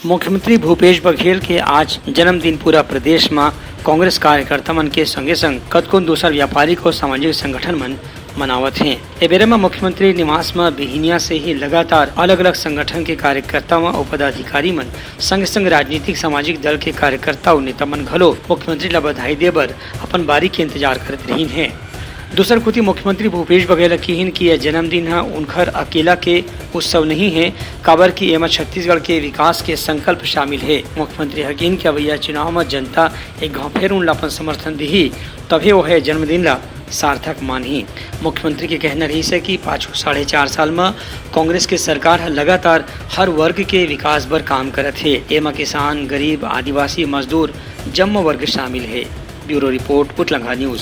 मुख्यमंत्री भूपेश बघेल के आज जन्मदिन पूरा प्रदेश में कांग्रेस कार्यकर्ता मन के संगे संग कतको दूसर व्यापारिक और सामाजिक संगठन मन मनावत हैं। ए बेरे में मुख्यमंत्री निवास में बिहिनिया से ही लगातार अलग अलग संगठन के कार्यकर्ता और पदाधिकारी मन संग संग राजनीतिक सामाजिक दल के कार्यकर्ता और नेता मन घलो मुख्यमंत्री ला बधाई देबर अपन बारी के इंतजार करत रहीन है। दूसर कुती मुख्यमंत्री भूपेश बघेल कहिन कि यह जन्मदिन है उनकर अकेला के उत्सव नहीं है, काबर की एमा छत्तीसगढ़ के विकास के संकल्प शामिल है। मुख्यमंत्री हकीन के अवैया चुनाव में जनता एक गाँव फेर उन अपन समर्थन दी तभी वो है जन्मदिन ला सार्थक मानही। मुख्यमंत्री के कहना रही है कि पाछू 4.5 साल में कांग्रेस के सरकार लगातार हर वर्ग के विकास बर काम करत है। एमा किसान, गरीब, आदिवासी, मजदूर, जम्मो वर्ग शामिल है। ब्यूरो रिपोर्ट पुतलंगा न्यूज।